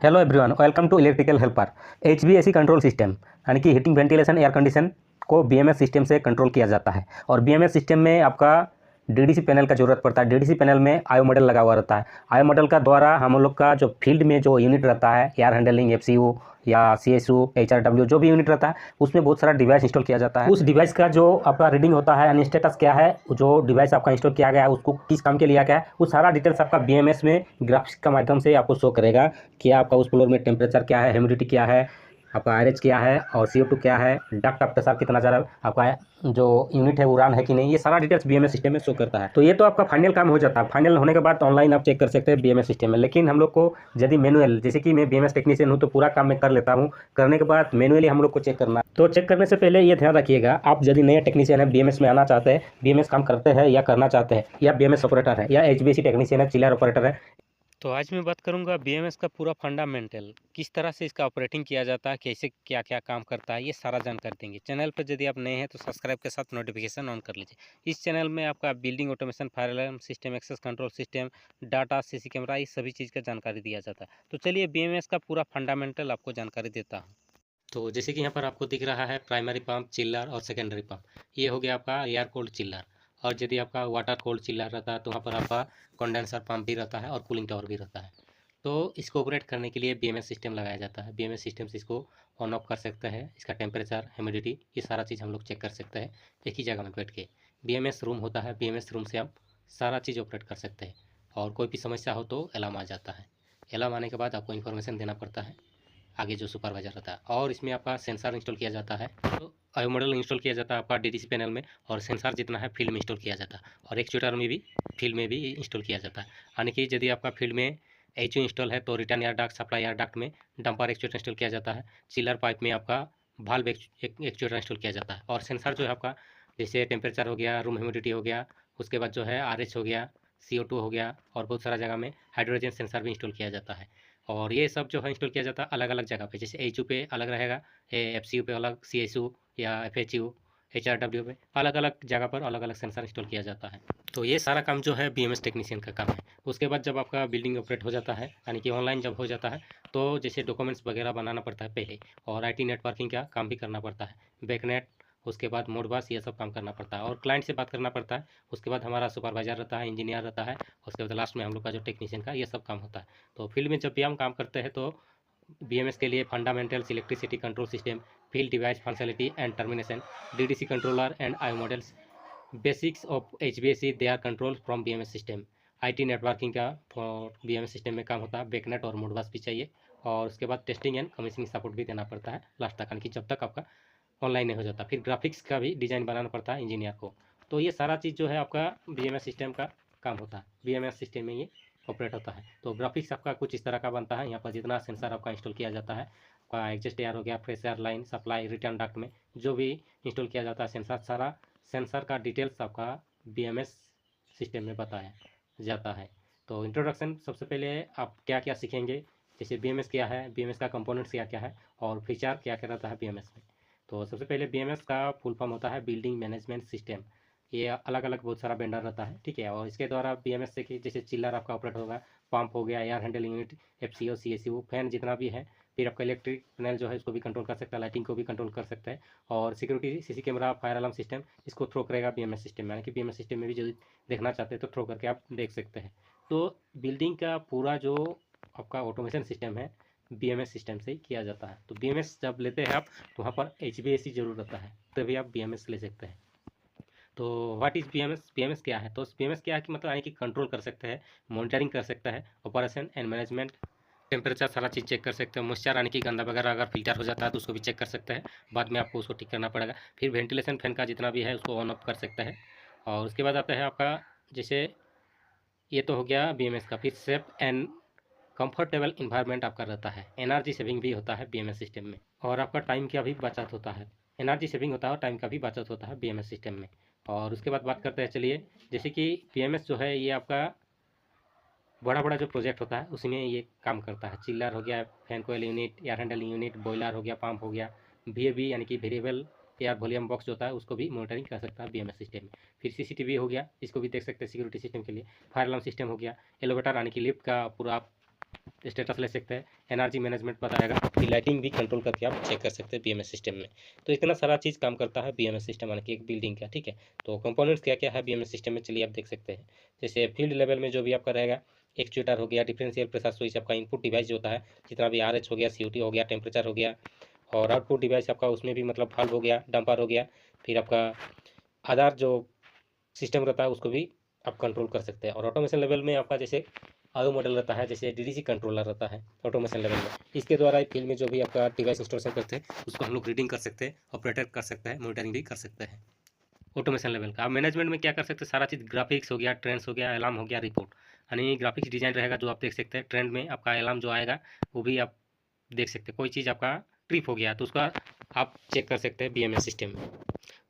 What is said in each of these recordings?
Hello everyone, welcome to electrical helper. HVAC control system यानी कि heating, ventilation, air condition को BMS system से control किया जाता है। और बीएमएस सिस्टम में आपका डीडीसी पैनल का ज़रूरत पड़ता है। डीडीसी पैनल में आयो मॉडल लगा हुआ रहता है। आयो मॉडल का द्वारा हम लोग का जो फील्ड में जो यूनिट रहता है, एयर हैंडलिंग, एफसीयू या सीएसयू, एचआरडब्ल्यू, जो भी यूनिट रहता है, उसमें बहुत सारा डिवाइस इंस्टॉल किया जाता है। उस डिवाइस का जो आपका रीडिंग होता है यानी स्टेटस क्या है, जो डिवाइस आपका इंस्टॉल किया गया है उसको किस काम के लिए गया है, वो सारा डिटेल्स आपका बीएमएस में ग्राफिक्स के माध्यम से आपको शो करेगा कि आपका उस फ्लोर में टेम्परेचर क्या है, ह्यूमिडिटी क्या है, आपका आरएच क्या है और CO2 क्या है, डक्ट ऑफ प्रेशर कितना जा रहा है, आपका जो यूनिट है उड़ान है कि नहीं, ये सारा डिटेल्स बीएमएस सिस्टम में शो करता है। तो ये तो आपका फाइनल काम हो जाता है। फाइनल होने के बाद ऑनलाइन आप चेक कर सकते हैं बीएमएस सिस्टम में। लेकिन हम लोग को यदि मैनुअल, जैसे कि मैं बीएमएस टेक्नीशियन हूँ तो पूरा काम मैं कर लेता हूँ, करने के बाद मैनुअली हम लोग को चेक करना। तो चेक करने से पहले ये ध्यान रखिएगा, आप यदि नए टेक्नीशियन है, बीएमएस में आना चाहते हैं, बीएमएस काम करते हैं या करना चाहते हैं, या बीएमएस ऑपरेटर है या एचवीएसी टेक्नीशियन है, चिलर ऑपरेटर है, तो आज मैं बात करूंगा बीएमएस का पूरा फंडामेंटल, किस तरह से इसका ऑपरेटिंग किया जाता है, कैसे क्या क्या काम करता है, ये सारा जानकारी देंगे। चैनल पर यदि आप नए हैं तो सब्सक्राइब के साथ नोटिफिकेशन ऑन कर लीजिए। इस चैनल में आपका building automation, fire alarm system, access control system, data, CC camera, इस सभी चीज़ का जानकारी दिया जाता है। तो चलिए बीएमएस का पूरा फंडामेंटल आपको जानकारी देता हूँ। तो जैसे कि यहाँ पर आपको दिख रहा है प्राइमरी पंप, चिल्लर और सेकेंडरी पंप। ये हो गया आपका एयर कोल्ड चिल्लर। और यदि आपका वाटर कोल्ड चिल्लर रहता है तो वहाँ पर आपका कंडेंसर पंप भी रहता है और कूलिंग टावर भी रहता है। तो इसको ऑपरेट करने के लिए बीएमएस सिस्टम लगाया जाता है। बीएमएस सिस्टम से इसको ऑन ऑफ कर सकते हैं। इसका टेम्परेचर, ह्यूमिडिटी, ये सारा चीज़ हम लोग चेक कर सकते हैं एक ही जगह में बैठ के। बीएमएस रूम होता है, बीएमएस रूम से आप सारा चीज़ ऑपरेट कर सकते हैं। और कोई भी समस्या हो तो अलार्म आ जाता है। अलार्म आने के बाद आपको इन्फॉर्मेशन देना पड़ता है आगे जो सुपरवाइजर रहता है। और इसमें आपका सेंसर इंस्टॉल किया जाता है। तो आयो मॉडल इंस्टॉल किया जाता है आपका डीडीसी पैनल में, और सेंसर जितना है फील्ड में इंस्टॉल किया जाता है। और एक्चुएटर में भी फील्ड में भी इंस्टॉल किया जाता है। यानी कि यदि आपका फील्ड में एचयू इंस्टॉल है तो return air duct, supply air duct में डंपर एक्चुएटर इंस्टॉल किया जाता है। चिलर पाइप में आपका वाल्व एक्चुएटर इंस्टॉल किया जाता है। और सेंसर जो है आपका, जैसे टेम्परेचर हो गया, रूम ह्यूमिडिटी हो गया, उसके बाद जो है RH हो गया, CO2 हो गया, और बहुत सारा जगह में हाइड्रोजन सेंसर भी इंस्टॉल किया जाता है। और ये सब जो है इंस्टॉल किया जाता है अलग अलग जगह पे, जैसे एचयू पे अलग रहेगा, एफसीयू पे अलग, सीएसयू या एफएचयू, एचआरडब्ल्यू पे अलग अलग जगह पर अलग अलग सेंसर इंस्टॉल किया जाता है। तो ये सारा काम जो है बीएमएस टेक्नीशियन का काम है। उसके बाद जब आपका बिल्डिंग ऑपरेट हो जाता है, यानी कि ऑनलाइन जब हो जाता है, तो जैसे डॉक्यूमेंट्स वगैरह बनाना पड़ता है पहले, और आईटी नेटवर्किंग का काम भी करना पड़ता है, बैकनेट, उसके बाद मोडबस, ये सब काम करना पड़ता है, और क्लाइंट से बात करना पड़ता है। उसके बाद हमारा सुपरवाइजर रहता है, इंजीनियर रहता है, उसके बाद लास्ट में हम लोग का जो टेक्नीशियन का, ये सब काम होता है। तो फील्ड में जब भी हम काम करते हैं तो बीएमएस के लिए fundamentals, electricity control system, field device functionality and termination, DDC controller and IO models, basics of HVAC they are control from BMS system. IT networking का बीएमएस सिस्टम में काम होता है, बैकनेट और मोडबस भी चाहिए। और उसके बाद टेस्टिंग एंड कमीशनिंग सपोर्ट भी देना पड़ता है लास्ट तक, यानी कि जब तक आपका ऑनलाइन नहीं हो जाता। फिर ग्राफिक्स का भी डिज़ाइन बनाना पड़ता है इंजीनियर को। तो ये सारा चीज़ जो है आपका बीएमएस सिस्टम का काम होता है। बीएमएस सिस्टम में ये ऑपरेट होता है। तो ग्राफिक्स आपका कुछ इस तरह का बनता है। यहाँ पर जितना सेंसर आपका इंस्टॉल किया जाता है, आपका एग्जस्ट एयर हो गया, fresh air line, supply, return duct में जो भी इंस्टॉल किया जाता है सेंसर, सारा सेंसर का डिटेल्स आपका बीएमएस सिस्टम में बताया जाता है। तो इंट्रोडक्शन, सबसे पहले आप क्या क्या सीखेंगे, जैसे बीएमएस क्या है, बीएमएस का कंपोनेंट्स क्या क्या है, और फीचर क्या क्या रहता है बीएमएस में। तो सबसे पहले बीएमएस का फुल फॉर्म होता है बिल्डिंग मैनेजमेंट सिस्टम। ये अलग अलग बहुत सारा वेंडर रहता है, ठीक है। और इसके द्वारा बीएमएस से कि जैसे चिल्लर आपका ऑपरेट होगा, पंप हो गया, air handling unit, FCO, CSU, fan जितना भी है, फिर आपका इलेक्ट्रिक पैनल जो है इसको भी कंट्रोल कर सकता है, लाइटिंग को भी कंट्रोल कर सकता है। और security, CC camera, fire alarm system, इसको थ्रो करेगा बीएमएस सिस्टम में, यानी कि बीएमएस सिस्टम में भी जो देखना चाहते हैं तो थ्रो करके आप देख सकते हैं। तो बिल्डिंग का पूरा जो आपका ऑटोमेशन सिस्टम है बीएमएस सिस्टम से ही किया जाता है। तो बीएमएस जब लेते हैं आप तो वहाँ पर HVAC जरूर रहता है, तभी आप बीएमएस ले सकते हैं। तो व्हाट इज़ बीएमएस, बीएमएस क्या है, तो बीएमएस क्या है कि मतलब यानी कि कंट्रोल कर सकते हैं, मॉनिटरिंग कर सकता है, ऑपरेशन एंड मैनेजमेंट, टेम्परेचर सारा चीज़ चेक कर सकते हैं, मॉइस्चर यानी कि गंदा वगैरह अगर फिल्टर हो जाता है तो उसको भी चेक कर सकते हैं, बाद में आपको उसको ठीक करना पड़ेगा। फिर वेंटिलेशन, फैन का जितना भी है उसको ऑन ऑफ कर सकता है। और उसके बाद आता है आपका, जैसे ये तो हो गया बीएमएस का। फिर सेफ एंड कंफर्टेबल इन्वायरमेंट आपका रहता है। एनर्जी सेविंग भी होता है बीएमएस सिस्टम में, और आपका टाइम का भी बचत होता है। एनर्जी सेविंग होता है और टाइम का भी बचत होता है बीएमएस सिस्टम में। और उसके बाद बात करते हैं, चलिए, जैसे कि बीएमएस जो है ये आपका बड़ा बड़ा जो प्रोजेक्ट होता है उसमें ये काम करता है। चिल्लर हो गया, fan coil unit, air handling unit, boiler हो गया, पंप हो गया, VAV यानी कि वेरिएबल एयर वॉल्यूम बॉक्स जो होता है उसको भी मॉनिटरिंग कर सकता है बीएमएस सिस्टम में। फिर CCTV हो गया, इसको भी देख सकते हैं सिक्योरिटी सिस्टम के लिए। फायर अलार्म सिस्टम हो गया, एलिवेटर यानी कि लिफ्ट का पूरा स्टेटस ले सकते हैं, एनर्जी मैनेजमेंट बताएगा, फिर लाइटिंग भी कंट्रोल करके आप चेक कर सकते हैं बीएमएस सिस्टम में। तो इतना सारा चीज़ काम करता है बीएमएस सिस्टम यानी कि एक बिल्डिंग का, ठीक है। तो कंपोनेंट्स क्या क्या है बीएमएस सिस्टम में, चलिए आप देख सकते हैं। जैसे फील्ड लेवल में जो भी आपका रहेगा, एक्चुएटर हो गया, डिफरेंशियल प्रेशर स्विच आपका इनपुट डिवाइस जो होता है, जितना भी RH हो गया, COT हो गया, टेम्परेचर हो गया, और आउटपुट डिवाइस आपका उसमें भी मतलब वाल्व हो गया, डंपर हो गया, फिर आपका आधार जो सिस्टम रहता है उसको भी आप कंट्रोल कर सकते हैं। और ऑटोमेशन लेवल में आपका जैसे आयो मॉडल रहता है, जैसे DDC कंट्रोलर रहता है ऑटोमेशन लेवल में, इसके द्वारा फील्ड में जो भी आपका डिवाइस इंस्टॉलेशन करते हैं उसको हम लोग रीडिंग कर सकते हैं, ऑपरेटर कर सकते हैं, मॉनिटरिंग भी कर सकते हैं ऑटोमेशन लेवल का। आप मैनेजमेंट में क्या कर सकते हैं, सारा चीज़ ग्राफिक्स हो गया, ट्रेंड्स हो गया, अलार्म हो गया, रिपोर्ट, यानी ग्राफिक्स डिजाइन रहेगा जो आप देख सकते हैं। ट्रेंड में आपका अलार्म जो आएगा वो भी आप देख सकते हैं। कोई चीज़ आपका ट्रिप हो गया तो उसका आप चेक कर सकते हैं बीएमएस सिस्टम में।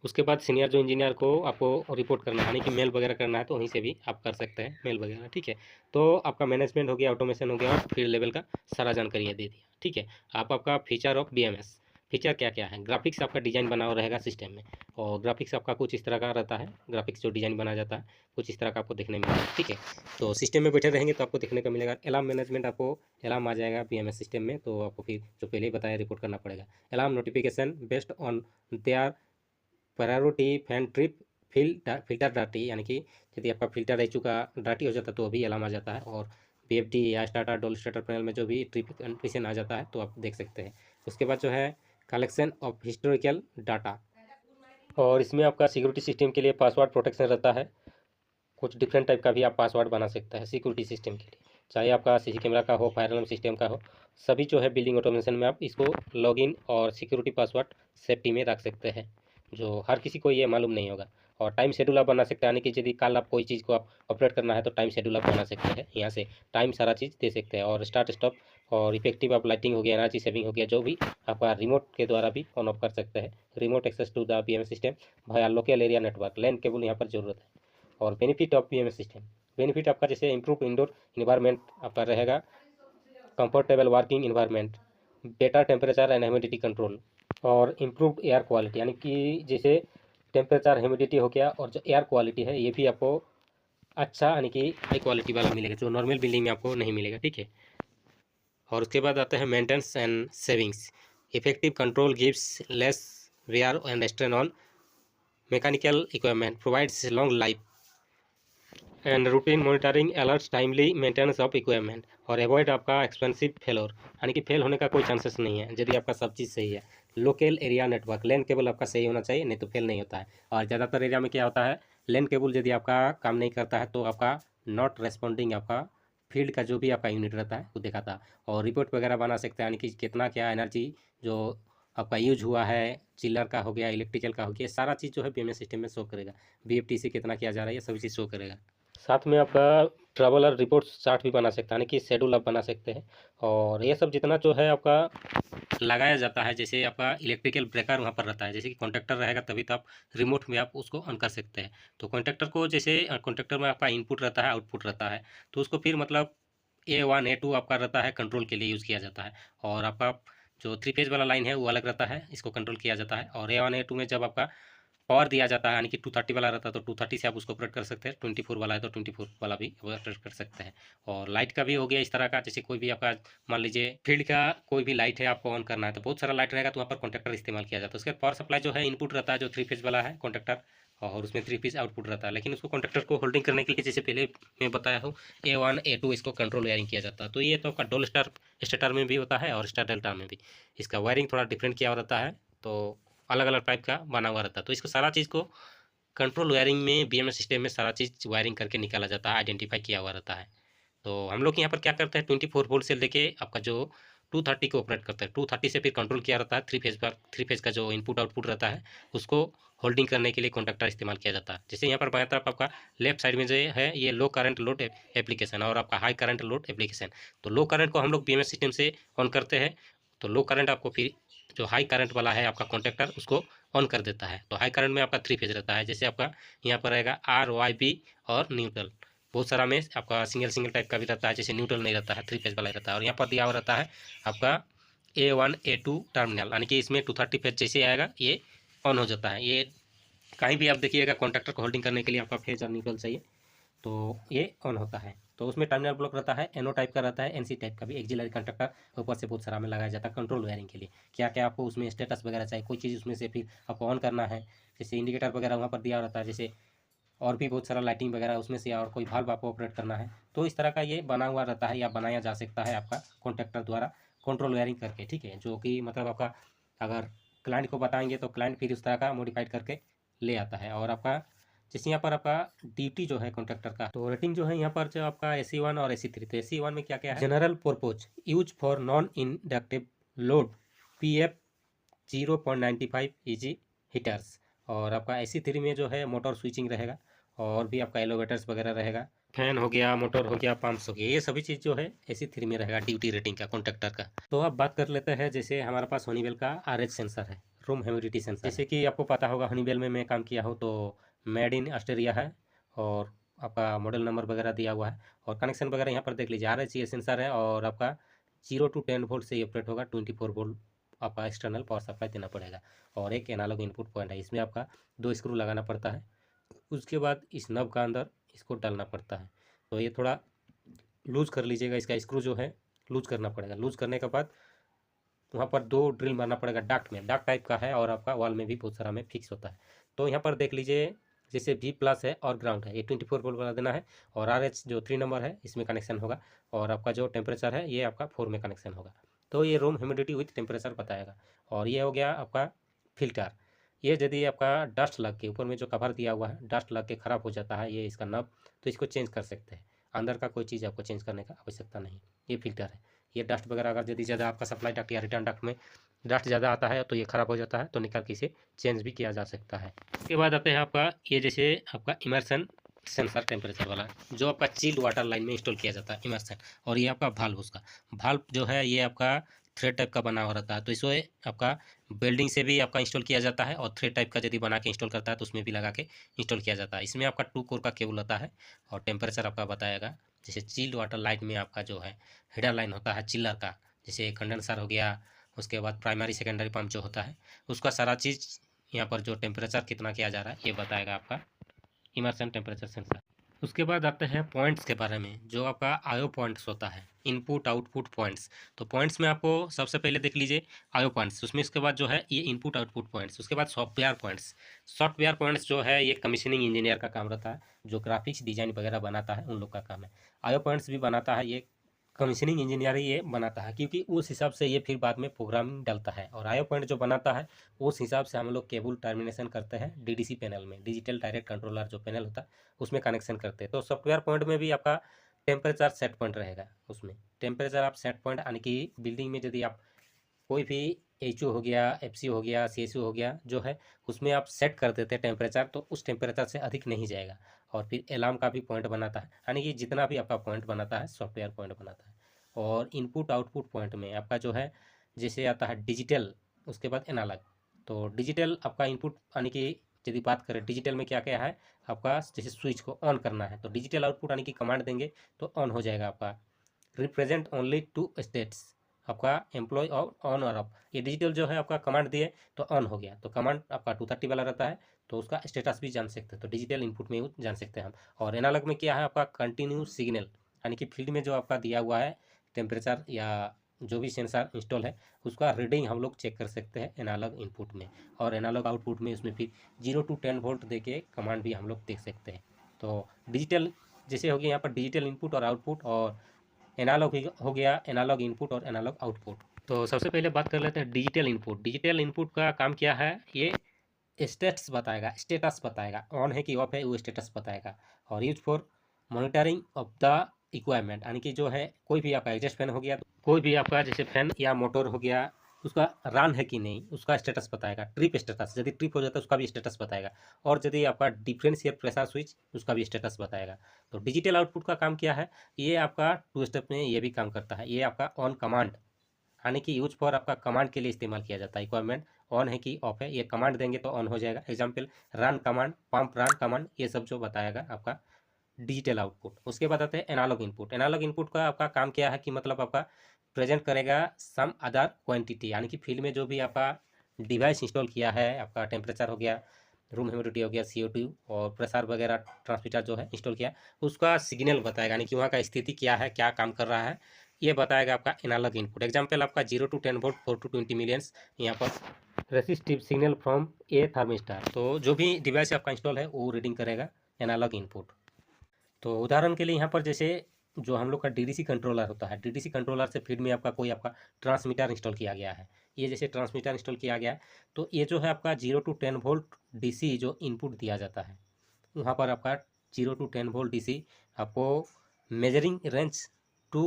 उसके बाद सीनियर जो इंजीनियर को आपको रिपोर्ट करना है, यानी कि मेल वगैरह करना है, तो वहीं से भी आप कर सकते हैं मेल वगैरह, ठीक है। तो आपका मैनेजमेंट हो गया, ऑटोमेशन हो गया, और फील्ड लेवल का सारा जानकारी दे दिया, ठीक है। आपका फीचर ऑफ बीएमएस, फीचर क्या क्या है, ग्राफिक्स आपका डिजाइन बना हुआ रहेगा सिस्टम में, और ग्राफिक्स आपका कुछ इस तरह का रहता है, ग्राफिक्स जो डिजाइन बना जाता है कुछ इस तरह का आपको देखने मिलेगा, ठीक है। तो सिस्टम में बैठे रहेंगे तो आपको देखने को मिलेगा। अलार्म मैनेजमेंट, आपको अलार्म आ जाएगा बीएमएस सिस्टम में, तो आपको फिर जो पहले ही बताया रिपोर्ट करना पड़ेगा। Alarm notification based on their priority fan trip filter डाटी, यानी कि यदि आपका फिल्टर रह चुका डाटी हो जाता है तो भी अलार्म आ जाता है। और BFD या स्टार्टर डोल स्टार्टर पैनल में जो भी ट्रिप कंडीशन आ जाता है तो आप देख सकते हैं। उसके बाद जो है कलेक्शन ऑफ हिस्टोरिकल डाटा, और इसमें आपका सिक्योरिटी सिस्टम के लिए पासवर्ड प्रोटेक्शन रहता है। कुछ डिफरेंट टाइप का भी आप पासवर्ड बना सकते हैं सिक्योरिटी सिस्टम के लिए, चाहे आपका CC कैमरा का हो, फायर अलार्म सिस्टम का हो, सभी जो है बिल्डिंग ऑटोमेशन में आप इसको लॉगिन और सिक्योरिटी पासवर्ड सेफ्टी में रख सकते हैं, जो हर किसी को ये मालूम नहीं होगा। और टाइम शेड्यूल आप बना सकते हैं, यानी कि यदि कल आप कोई चीज़ को आप ऑपरेट करना है तो टाइम शेड्यूल आप बना सकते हैं, यहाँ से टाइम सारा चीज़ दे सकते हैं। और स्टार्ट स्टॉप और इफेक्टिव आप लाइटिंग हो गया, एनर्जी सेविंग हो गया, जो भी आपका रिमोट के द्वारा भी ऑन ऑफ कर सकते हैं। Remote access to the BMS system भाया local area network, LAN cable यहाँ पर जरूरत है। और benefit of BMS system, benefit आपका जैसे इम्प्रूव इंडोर इन्वायरमेंट आपका रहेगा, comfortable working environment, better temperature and humidity control, और इम्प्रूव्ड एयर क्वालिटी, यानी कि जैसे टेम्परेचर ह्यूमिडिटी हो गया और जो एयर क्वालिटी है ये भी आपको अच्छा यानी कि हाई क्वालिटी वाला मिलेगा, जो नॉर्मल बिल्डिंग में आपको नहीं मिलेगा, ठीक है। और उसके बाद आते हैं maintenance and savings, effective control gives less wear and strain on mechanical equipment, provides long life and routine monitoring alerts timely maintenance of equipment, और अवॉइड आपका एक्सपेंसिव फेलोर, यानी कि फेल होने का कोई चांसेस नहीं है यदि आपका सब चीज़ सही है। Local area network, LAN cable आपका सही होना चाहिए, नहीं तो फेल नहीं होता है। और ज़्यादातर एरिया में क्या होता है, लैन केबल यदि आपका काम नहीं करता है तो आपका नॉट रेस्पॉन्डिंग आपका फील्ड का जो भी आपका यूनिट रहता है वो दिखाता है। और रिपोर्ट वगैरह बना सकते हैं, यानी कि कितना क्या एनर्जी जो आपका यूज हुआ है, चिल्लर का हो गया, इलेक्ट्रिकल का हो गया, सारा चीज़ जो है बीएमएस सिस्टम में शो करेगा। BFT से कितना किया जा रहा है ये सभी चीज़ शो करेगा। साथ में आपका ट्रैवलर रिपोर्ट चार्ट भी बना सकते हैं, यानी कि शेड्यूल आप बना सकते हैं। और ये सब जितना जो है आपका लगाया जाता है, जैसे आपका इलेक्ट्रिकल ब्रेकर वहाँ पर रहता है, जैसे कि कॉन्ट्रैक्टर रहेगा तभी तो आप रिमोट में आप उसको ऑन कर सकते हैं। तो कॉन्ट्रैक्टर को जैसे कॉन्ट्रैक्टर में आपका इनपुट रहता है, आउटपुट रहता है, तो उसको फिर मतलब A1 A2 आपका रहता है, कंट्रोल के लिए यूज़ किया जाता है। और आपका जो 3 फेज वाला लाइन है वो अलग रहता है, इसको कंट्रोल किया जाता है। और A1 A2 में जब आपका पावर दिया जाता है, यानी कि 230 वाला रहता है तो 230 से आप उसको ऑपरेट कर सकते हैं, 24 वाला है तो 24 वाला भी ऑपरेट कर सकते हैं। और लाइट का भी हो गया इस तरह का, जैसे कोई भी आपका मान लीजिए फील्ड का कोई भी लाइट है आपको ऑन करना है तो बहुत सारा लाइट रहेगा तो वहाँ पर कॉन्ट्रैक्टर इस्तेमाल किया जाता है। उसके बाद पावर सप्लाई जो है इनपुट रहता है, जो 3 फेज वाला है कॉन्ट्रैक्टर, और उसमें 3 फेज आउटपुट रहता है। लेकिन उसको कॉन्ट्रैक्टर को होल्डिंग करने के लिए जैसे पहले मैं बताया हूँ A1 A2 इसको कंट्रोल वायरिंग किया जाता है। तो ये तो आपका डोल स्टार स्टार्टर में भी होता है और स्टार डेल्टा में भी इसका वायरिंग थोड़ा डिफरेंट किया हुआ रहता है, तो अलग अलग टाइप का बना हुआ रहता है। तो इसको सारा चीज़ को कंट्रोल वायरिंग में BMS सिस्टम में सारा चीज़ वायरिंग करके निकाला जाता है, आइडेंटिफाई किया हुआ रहता है। तो हम लोग यहाँ पर क्या करते हैं, 24 वोल्ट से लेके आपका जो 230 को ऑपरेट करते हैं, 230 से फिर कंट्रोल किया रहता है 3 फेज पर। 3 फेज का जो इनपुट आउटपुट रहता है उसको होल्डिंग करने के लिए कॉन्ट्रैक्टर इस्तेमाल किया जाता है। जैसे यहाँ पर बाएं तरफ आपका लेफ्ट साइड में जो है ये लो करंट लोड एप्लीकेशन और आपका हाई करंट लोड एप्लीकेशन। तो लो करंट को हम लोग BMS सिस्टम से ऑन करते हैं, तो लो करंट आपको फिर जो हाई करंट वाला है आपका कॉन्ट्रैक्टर उसको ऑन कर देता है। तो हाई करंट में आपका 3 फेज रहता है, जैसे आपका यहाँ पर रहेगा RYB और न्यूट्रल। बहुत सारा में आपका सिंगल सिंगल टाइप का भी रहता है, जैसे न्यूट्रल नहीं रहता है, 3 फेज वाला ही रहता है। और यहाँ पर दिया हुआ रहता है आपका A1 A2 टर्मिनल, यानी कि इसमें 230 फेज जैसे आएगा ये ऑन हो जाता है। ये कहीं भी आप देखिएगा कॉन्ट्रैक्टर को होल्डिंग करने के लिए आपका फेज और न्यूट्रल चाहिए तो ये ऑन होता है। तो तो उसमें टर्मिनल ब्लॉक रहता है, एनो टाइप का रहता है, एनसी टाइप का भी, एक्सिलरी कंडक्टर ऊपर से बहुत सारा में लगाया जाता है कंट्रोल वायरिंग के लिए। क्या क्या आपको उसमें स्टेटस वगैरह चाहिए, कोई चीज़ उसमें से फिर आपको ऑन करना है, जैसे इंडिकेटर वगैरह वहाँ पर दिया रहता है, जैसे और भी बहुत सारा लाइटिंग वगैरह उसमें से, और कोई वाल्व आपको ऑपरेट करना है, तो इस तरह का ये बना हुआ रहता है या बनाया जा सकता है आपका कॉन्ट्रैक्टर द्वारा कंट्रोल वायरिंग करके, ठीक है। जो कि मतलब आपका अगर क्लाइंट को बताएंगे तो क्लाइंट फिर उस तरह का मॉडिफाइड करके ले आता है। और आपका जैसे यहाँ पर आपका ड्यूटी जो है कॉन्ट्रैक्टर का, तो रेटिंग जो है यहाँ पर जो आपका AC1 और AC3, तो AC1 में क्या क्या है, general purpose use for non inductive load PF 0.95 EG heaters. और आपका AC3 में जो है मोटर स्विचिंग रहेगा, और भी आपका एलोवेटर्स वगैरह रहेगा, फैन हो गया, मोटर हो गया, पंप्स हो गया, ये सभी चीज़ जो है AC3 में रहेगा ड्यूटी रेटिंग का कॉन्ट्रैक्टर का। तो अब बात कर लेते हैं, जैसे हमारे पास हनीवेल का RH सेंसर है, रूम ह्यूमिडिटी सेंसर। जैसे कि आपको पता होगा हनीवेल में मैं काम किया हूँ, तो मेड इन ऑस्ट्रेलिया है, और आपका मॉडल नंबर वगैरह दिया हुआ है, और कनेक्शन वगैरह यहाँ पर देख लीजिए। RH ये सेंसर है, और आपका 0 to 10 वोल्ट से ऑपरेट होगा, 24 वोल्ट आपका एक्सटर्नल पावर सप्लाई देना पड़ेगा, और एक एनालॉग इनपुट पॉइंट है। इसमें आपका 2 स्क्रू लगाना पड़ता है, उसके बाद इस नब का अंदर इसको डालना पड़ता है। तो ये थोड़ा लूज़ कर लीजिएगा, इसका स्क्रू जो है लूज़ करना पड़ेगा। लूज़ करने के बाद वहाँ पर 2 ड्रिल मारना पड़ेगा डाक्ट में, डाक्ट टाइप का है, और आपका वॉल में भी बहुत सारा में फिक्स होता है। तो यहाँ पर देख लीजिए, जैसे V+ है और ग्राउंड है, ये 24 वोल्ट वाला देना है, और RH जो 3 नंबर है इसमें कनेक्शन होगा, और आपका जो टेम्परेचर है ये आपका 4 में कनेक्शन होगा। तो ये रूम ह्यूमिडिटी विथ टेम्परेचर बताएगा। और ये हो गया आपका फिल्टर। ये यदि आपका डस्ट लग के, ऊपर में जो कवर दिया हुआ है डस्ट लग के ख़राब हो जाता है ये इसका नब, तो इसको चेंज कर सकते हैं। अंदर का कोई चीज़ आपको चेंज करने का आवश्यकता नहीं। ये फिल्टर है। ये डस्ट वगैरह अगर यदि ज़्यादा आपका सप्लाई डक्ट या रिटर्न डक्ट में डस्ट ज़्यादा आता है तो ये ख़राब हो जाता है, तो निकाल के इसे चेंज भी किया जा सकता है। उसके बाद आते हैं आपका ये, जैसे आपका इमर्सन सेंसर टेम्परेचर वाला, जो आपका चिल्ड वाटर लाइन में इंस्टॉल किया जाता है इमर्सन। और ये आपका भाल्व, उसका भाल्व जो है ये आपका थ्रेड टाइप का बना हुआ रहता है, तो इसमें आपका वेल्डिंग से भी आपका इंस्टॉल किया जाता है, और थ्रेड टाइप का यदि बना के इंस्टॉल करता है तो उसमें भी लगा के इंस्टॉल किया जाता है। इसमें आपका 2 कोर का केबल होता है, और टेम्परेचर आपका बताएगा। जैसे चिल्ड वाटर लाइन में आपका जो है हीटर लाइन होता है चिल्लर का, जैसे कंडेंसर हो गया, उसके बाद प्राइमरी सेकेंडरी पंप जो होता है उसका सारा चीज़ यहाँ पर जो टेम्परेचर कितना किया जा रहा है ये बताएगा आपका इमर्सन टेम्परेचर सेंसर। उसके बाद आते हैं पॉइंट्स के बारे में, जो आपका आयो पॉइंट्स होता है, इनपुट आउटपुट पॉइंट्स। तो पॉइंट्स में आपको सबसे पहले देख लीजिए आयो पॉइंट्स, उसमें उसके बाद जो है ये इनपुट आउटपुट पॉइंट्स, उसके बाद सॉफ्टवेयर पॉइंट्स। सॉफ्टवेयर पॉइंट्स जो है ये कमीशनिंग इंजीनियर का काम रहता है, जो ग्राफिक्स डिजाइन वगैरह बनाता है उन लोग का काम है। आयो पॉइंट्स भी बनाता है ये कमीशनिंग इंजीनियर ही ये बनाता है, क्योंकि उस हिसाब से ये फिर बाद में प्रोग्रामिंग डालता है। और आयो पॉइंट जो बनाता है उस हिसाब से हम लोग केबल टर्मिनेशन करते हैं DDC पैनल में, डिजिटल डायरेक्ट कंट्रोलर जो पैनल होता है उसमें कनेक्शन करते हैं। तो सॉफ्टवेयर पॉइंट में भी आपका टेम्परेचर सेट पॉइंट रहेगा, उसमें टेम्परेचर आप सेट पॉइंट, यानी कि बिल्डिंग में यदि आप कोई भी HO हो गया, FC हो गया, CSO हो गया जो है उसमें आप सेट कर देते हैं टेम्परेचर, तो उस टेम्परेचर से अधिक नहीं जाएगा। और फिर अलार्म का भी पॉइंट बनाता है, यानी कि जितना भी आपका पॉइंट बनाता है सॉफ्टवेयर पॉइंट बनाता है। और इनपुट आउटपुट पॉइंट में आपका जो है जैसे आता है डिजिटल, उसके बाद एनालॉग। तो डिजिटल आपका इनपुट, यानी कि यदि बात करें डिजिटल में क्या क्या है आपका, जैसे स्विच को ऑन करना है तो डिजिटल आउटपुट यानी कि कमांड देंगे तो ऑन हो जाएगा आपका। रिप्रेजेंट ओनली 2 स्टेट्स, आपका एम्प्लॉय और ऑन और ऑफ, ये डिजिटल जो है आपका कमांड दिए तो ऑन हो गया, तो कमांड आपका 230 वाला रहता है, तो उसका स्टेटस भी जान सकते हैं, तो डिजिटल इनपुट में जान सकते हैं हम। और एनालॉग में क्या है आपका कंटिन्यू सिग्नल, यानी कि फील्ड में जो आपका दिया हुआ है टेम्परेचर या जो भी सेंसर इंस्टॉल है उसका रीडिंग हम लोग चेक कर सकते हैं एनालॉग इनपुट में। और एनालॉग आउटपुट में उसमें फिर 0 to 10 वोल्ट दे के कमांड भी हम लोग देख सकते हैं। तो डिजिटल जैसे हो गया यहाँ पर डिजिटल इनपुट और आउटपुट, और एनालॉग हो गया एनालॉग इनपुट और एनालॉग आउटपुट। तो सबसे पहले बात कर लेते हैं डिजिटल इनपुट। डिजिटल इनपुट का काम क्या है, ये स्टेटस बताएगा, ऑन है कि ऑफ है वो स्टेटस बताएगा। और use for monitoring of the equipment, यानी कि जो है कोई भी आपका एग्जस्ट फैन हो गया, कोई भी आपका जैसे फैन या मोटर हो गया उसका रन है कि नहीं उसका स्टेटस बताएगा। ट्रिप स्टेटस, यदि ट्रिप हो जाता है उसका भी स्टेटस बताएगा। और यदि आपका डिफरेंशियल प्रेशर स्विच उसका भी स्टेटस बताएगा। तो डिजिटल आउटपुट का काम क्या है, ये आपका 2 स्टेप में ये भी काम करता है। ये आपका ऑन कमांड, यानी कि यूज फॉर आपका कमांड के लिए इस्तेमाल किया जाता है। इक्वाइपमेंट ऑन है कि ऑफ है, ये कमांड देंगे तो ऑन हो जाएगा। Example run command, pump run command, ये सब जो बताएगा आपका डिजिटल आउटपुट। उसके बाद आते हैं एनालॉग इनपुट। एनालॉग इनपुट का आपका काम क्या है कि मतलब आपका प्रेजेंट करेगा सम अदर क्वांटिटी, यानी कि फील्ड में जो भी आपका डिवाइस इंस्टॉल किया है, आपका टेम्परेचर हो गया, रूम ह्यूमिडिटी हो गया, CO2 और प्रेशर वगैरह ट्रांसमीटर जो है इंस्टॉल किया, उसका सिग्नल बताएगा, यानी कि वहाँ का स्थिति क्या है, क्या काम कर रहा है, ये बताएगा आपका एनालॉग इनपुट। एग्जाम्पल आपका 0 to 10 वोल्ट 4 to 20 मिलियंस यहाँ पर resistive signal from A thermistor. तो जो भी डिवाइस आपका इंस्टॉल है वो रीडिंग करेगा एनालॉग इनपुट। तो उदाहरण के लिए यहाँ पर जैसे जो हम लोग का DDC कंट्रोलर होता है, DDC कंट्रोलर से फीड में आपका कोई आपका ट्रांसमीटर इंस्टॉल किया गया है। ये जैसे ट्रांसमीटर इंस्टॉल किया गया है, तो ये जो है आपका 0 to 10 वोल्ट DC जो इनपुट दिया जाता है, वहाँ पर आपका 0 to 10 वोल्ट DC आपको मेजरिंग रेंज टू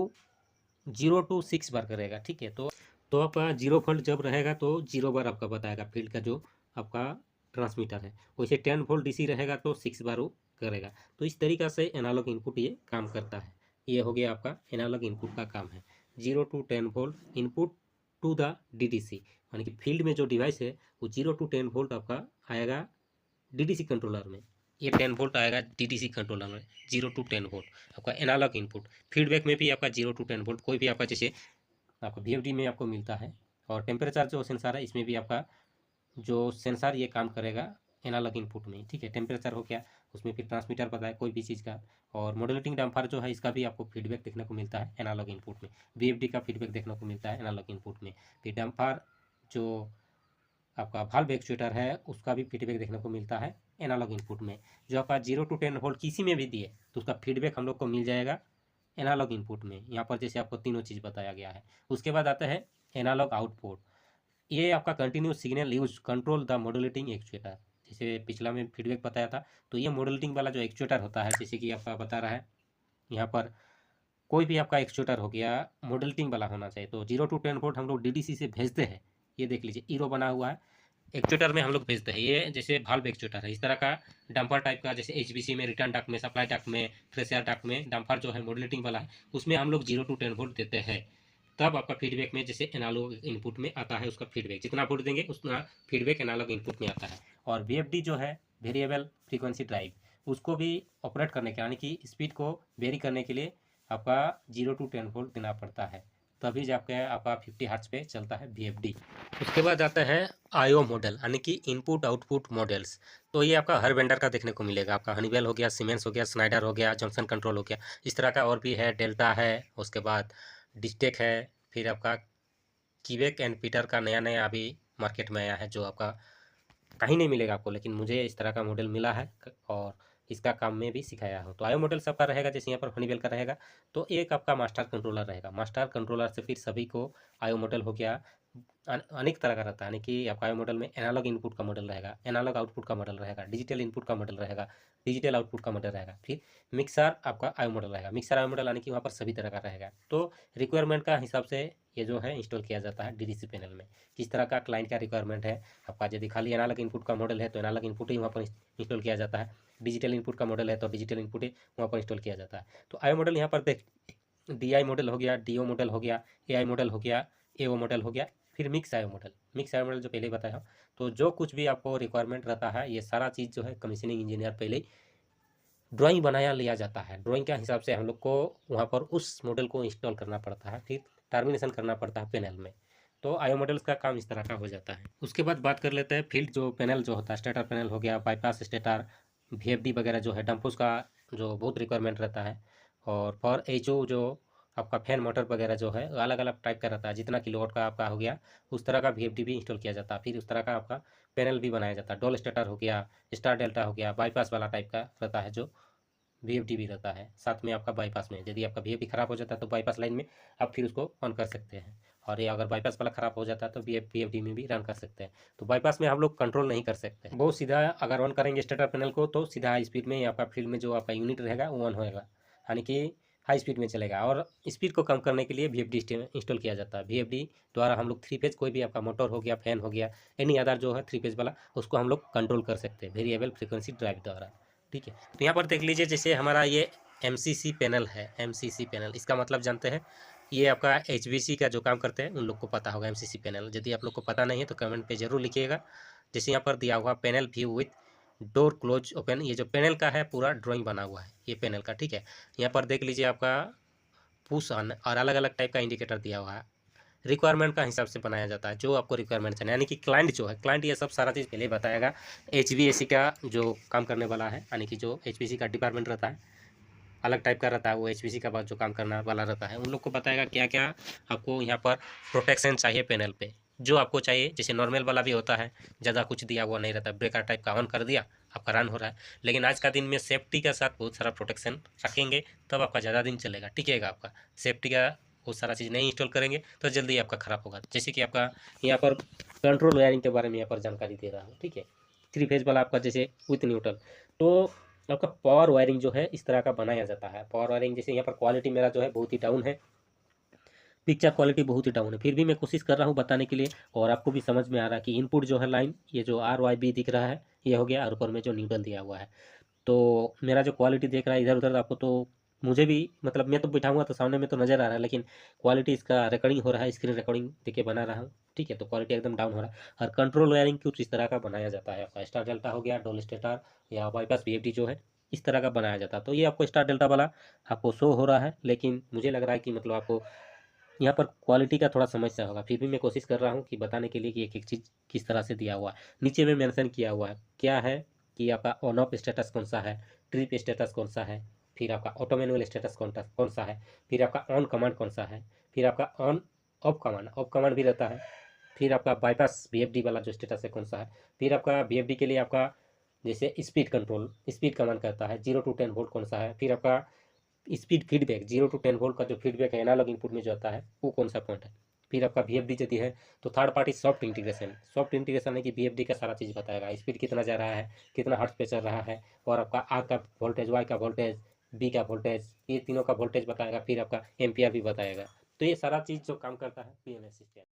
0 to 6 बार करेगा, ठीक है। तो आपका 0 वोल्ट जब रहेगा तो 0 बार आपका बताएगा फील्ड का जो आपका ट्रांसमीटर है। वैसे 10 वोल्ट DC रहेगा तो 6 बार वो करेगा। तो इस तरीक़ा से एनालॉग इनपुट ये काम करता है। ये हो गया आपका एनालॉग इनपुट का काम है। 0 to 10 volt input to the DDC, यानी कि फील्ड में जो डिवाइस है वो 0 to 10 वोल्ट आपका आएगा DDC कंट्रोलर में। ये 10 वोल्ट आएगा DDC कंट्रोलर में, 0 to 10 वोल्ट आपका एनालॉग इनपुट। फीडबैक में भी आपका 0 to 10 वोल्ट कोई भी आपका जैसे आपका VFD में आपको मिलता है। और टेम्परेचर जो सेंसर है इसमें भी आपका जो सेंसर ये काम करेगा एनालॉग इनपुट में, ठीक है। टेम्परेचर हो गया, उसमें फिर ट्रांसमीटर पता है कोई भी चीज़ का। और मॉड्यूलेटिंग डम्पर जो है इसका भी आपको फीडबैक देखने को मिलता है एनालॉग इनपुट में। VFD का फीडबैक देखने को मिलता है एनालॉग इनपुट में। फिर डम्पर जो आपका वाल्व एक्चुएटर है उसका भी फीडबैक देखने को मिलता है एनालॉग इनपुट में। जो आपका 0 to 10 वोल्ट किसी में भी दिए तो उसका फीडबैक हम लोग को मिल जाएगा एनालॉग इनपुट में। यहाँ पर जैसे आपको तीनों चीज़ बताया गया है। उसके बाद आता है एनालॉग आउटपुट। ये आपका continuous signal use control the modulating actuator. जैसे पिछला में फीडबैक बताया था, तो ये मॉड्यूलेटिंग वाला जो एक्चुएटर होता है, जैसे कि आपका बता रहा है यहाँ पर कोई भी आपका एक्चुएटर हो गया मॉड्यूलेटिंग वाला होना चाहिए। तो 0 to 10 वोल्ट हम लोग DDC से भेजते हैं। ये देख लीजिए ईरो बना हुआ है, एक्चुएटर में हम लोग भेजते हैं। ये जैसे वाल्व एक्चुएटर है, इस तरह का डंपर टाइप का, जैसे HBC में रिटर्न डक्ट में, सप्लाई डक्ट में, फ्रेश एयर डक्ट में डंपर जो है मॉड्यूलेटिंग वाला है, उसमें हम लोग 0 to 10 वोल्ट देते हैं। तब आपका फीडबैक में जैसे एनालॉग इनपुट में आता है उसका फीडबैक, जितना वोल्ट देंगे उतना फीडबैक एनालॉग इनपुट में आता है। और VFD जो है वेरिएबल फ्रीक्वेंसी ड्राइव, उसको भी ऑपरेट करने के यानी कि स्पीड को वेरी करने के लिए आपका 0 to 10 वोल्ट देना पड़ता है, तभी जाके आपका 50 हर्ट्ज पे चलता है VFD। उसके बाद आता है IO मॉडल, यानी कि इनपुट आउटपुट मॉडल्स। तो ये आपका हर वेंडर का देखने को मिलेगा। आपका हनीवेल हो गया, सीमेंस हो गया, स्नाइडर हो गया, जॉनसन कंट्रोल हो गया, इस तरह का और भी है, डेल्टा है, उसके बाद डिस्टेक है, फिर आपका कीवेक एंड पीटर का नया नया अभी मार्केट में आया है, जो आपका कहीं नहीं मिलेगा आपको, लेकिन मुझे इस तरह का मॉडल मिला है और इसका काम में भी सिखाया हो। तो आयो मॉडल सबका रहेगा, जैसे यहाँ पर हनीवेल का रहेगा। तो एक आपका मास्टर कंट्रोलर रहेगा, मास्टर कंट्रोलर से फिर सभी को आयो मॉडल हो गया, अनेक तरह का रहता है। यानी कि आपका आयो मॉडल में एनालॉग इनपुट का मॉडल रहेगा, एनालॉग आउटपुट का मॉडल रहेगा, डिजिटल इनपुट का मॉडल रहेगा, डिजिटल आउटपुट का मॉडल रहेगा, फिर मिक्सर आपका आयो मॉडल रहेगा। मिक्सर आयो मॉडल यानी कि वहाँ पर सभी तरह का रहेगा। तो रिक्वायरमेंट का हिसाब से ये जो है इंस्टॉल किया जाता है DDC पैनल में। किस तरह का क्लाइंट का रिक्वायरमेंट है आपका, यदि खाली एनालॉग इनपुट का मॉडल है तो एनालॉग इनपुट ही वहाँ पर इंस्टॉल किया जाता है। डिजिटल इनपुट का मॉडल है तो डिजिटल इनपुट ही वहाँ पर इंस्टॉल किया जाता है। तो आयो मॉडल यहाँ पर देख, DI मॉडल हो गया, DO मॉडल हो गया, AI मॉडल हो गया, AO मॉडल हो गया, फिर मिक्स आयो मॉडल। मिक्स आयो मॉडल जो पहले बताया, तो जो कुछ भी आपको रिक्वायरमेंट रहता है ये सारा चीज़ जो है कमीशनिंग इंजीनियर पहले ड्राइंग बनाया लिया जाता है। ड्राइंग के हिसाब से हम लोग को वहाँ पर उस मॉडल को इंस्टॉल करना पड़ता है, फिर टर्मिनेशन करना पड़ता है पैनल में। तो आयो मॉडल्स का काम इस तरह का हो जाता है। उसके बाद बात कर लेते हैं फील्ड जो पैनल जो होता है, स्टेटर पैनल हो गया, बाईपास स्टेटर, VFD वगैरह जो है, डम्पोज का जो बहुत रिक्वायरमेंट रहता है। और फॉर HO जो आपका फैन मोटर वगैरह जो है अलग अलग टाइप का रहता है, जितना किलोवाट का आपका हो गया उस तरह का VFD भी इंस्टॉल किया जाता है। फिर उस तरह का आपका पैनल भी बनाया जाता है। डोल स्टेटर हो गया, स्टार डेल्टा हो गया, बाईपास वाला टाइप का रहता है जो VFD भी रहता है। साथ में आपका बाईपास में यदि आपका VFD खराब हो जाता है तो बाईपास लाइन में आप फिर उसको ऑन कर सकते हैं, और ये अगर बाईपास वाला खराब हो जाता है तो VFD में भी रन कर सकते हैं। तो बाईपास में हम लोग कंट्रोल नहीं कर सकते, वो सीधा अगर ऑन करेंगे स्टेटर पैनल को तो सीधा हाई स्पीड में आपका फील्ड में जो आपका यूनिट रहेगा वो ऑन होएगा, यानी कि हाई स्पीड में चलेगा। और स्पीड को कम करने के लिए VFD इंस्टॉल किया जाता है। VFD द्वारा हम लोग 3 फेज कोई भी आपका मोटर हो गया, फैन हो गया, एनी अदर जो है 3 फेज वाला, उसको हम लोग कंट्रोल कर सकते हैं वेरिएबल फ्रीक्वेंसी ड्राइव द्वारा, ठीक है। तो यहाँ पर देख लीजिए, जैसे हमारा ये MCC पैनल है, MCC पैनल इसका मतलब जानते हैं, ये आपका HVC का जो काम करते हैं उन लोग को पता होगा MCC पैनल। यदि आप लोग को पता नहीं है तो कमेंट पे जरूर लिखिएगा। जैसे यहाँ पर दिया हुआ panel view with door close open, ये जो पैनल का है पूरा ड्राइंग बना हुआ है ये पैनल का, ठीक है। यहाँ पर देख लीजिए आपका पुश ऑन और अलग अलग टाइप का इंडिकेटर दिया हुआ है। रिक्वायरमेंट का हिसाब से बनाया जाता है, जो आपको रिक्वायरमेंट चाहिए, यानी कि क्लाइंट जो है, क्लाइंट ये सब सारा चीज़ पहले ही बताएगा। HVAC का जो काम करने वाला है, यानी कि जो HVAC का डिपार्टमेंट रहता है, अलग टाइप का रहता है, वो HVAC का बाद जो काम करने वाला रहता है, उन लोग को बताएगा क्या क्या आपको यहाँ पर प्रोटेक्शन चाहिए पैनल पे, जो आपको चाहिए। जैसे नॉर्मल वाला भी होता है, ज़्यादा कुछ दिया हुआ नहीं रहता, ब्रेकर टाइप का ऑन कर दिया, आपका रन हो रहा है। लेकिन आज का दिन में सेफ्टी के साथ बहुत सारा प्रोटेक्शन रखेंगे, तब आपका ज़्यादा दिन चलेगा, टिकेगा आपका। सेफ्टी का बहुत सारा चीज़ नहीं इंस्टॉल करेंगे तो जल्दी आपका ख़राब होगा। जैसे कि आपका यहाँ पर कंट्रोल वायरिंग के बारे में यहाँ पर जानकारी दे रहा हूँ, ठीक है। 3 फेज वाला आपका जैसे विथ न्यूट्रल, तो आपका पावर वायरिंग जो है इस तरह का बनाया जाता है। पावर वायरिंग जैसे यहाँ पर क्वालिटी मेरा जो है बहुत ही डाउन है, पिक्चर क्वालिटी बहुत ही डाउन है, फिर भी मैं कोशिश कर रहा हूँ बताने के लिए, और आपको भी समझ में आ रहा है कि इनपुट जो है लाइन, ये जो RYB दिख रहा है ये हो गया, और ऊपर में जो न्यूट्रल दिया हुआ है। तो मेरा जो क्वालिटी देख रहा है इधर उधर आपको, तो मुझे भी मतलब मैं तो बिठाऊंगा तो सामने में तो नज़र आ रहा है, लेकिन क्वालिटी इसका रिकॉर्डिंग हो रहा है, स्क्रीन रिकॉर्डिंग देके बना रहा हूँ, ठीक है। तो क्वालिटी एकदम डाउन हो रहा है। और कंट्रोल वायरिंग कुछ इस तरह का बनाया जाता है, आपका स्टार डेल्टा हो गया, डोल स्टेटर या बाईपास VFD जो है इस तरह का बनाया जाता है। तो ये आपको स्टार डेल्टा वाला आपको शो हो रहा है, लेकिन मुझे लग रहा है कि मतलब आपको यहाँ पर क्वालिटी का थोड़ा समस्या होगा। फिर भी मैं कोशिश कर रहा हूँ कि बताने के लिए कि एक एक चीज़ किस तरह से दिया हुआ है। नीचे में मेंशन किया हुआ है क्या है कि आपका ऑन ऑफ स्टेटस कौन सा है, ट्रिप स्टेटस कौन सा है, फिर आपका ऑटो मैनुअल स्टेटस कौन सा है, फिर आपका ऑन कमांड कौन सा है, फिर आपका ऑन ऑफ कमांड भी रहता है, फिर आपका बाईपास VFD वाला जो स्टेटस है कौन सा है, फिर आपका VFD के लिए आपका जैसे स्पीड कमांड करता है 0 to 10 वोल्ट कौन सा है, फिर आपका स्पीड फीडबैक 0 to 10 वोल्ट का जो फीडबैक है एनालॉग इनपुट में जो आता है वो कौन सा पॉइंट है। फिर आपका VFD यदि है तो थर्ड पार्टी सॉफ्ट इंटीग्रेशन है कि VFD का सारा चीज़ बताएगा, स्पीड कितना जा रहा है, कितना हर्ट्ज पे चल रहा है, और आपका R का वोल्टेज, Y का वोल्टेज, B का वोल्टेज, ये तीनों का वोल्टेज बताएगा, फिर आपका एम्पियर भी बताएगा। तो ये सारा चीज़ जो काम करता है PMS सिस्टम।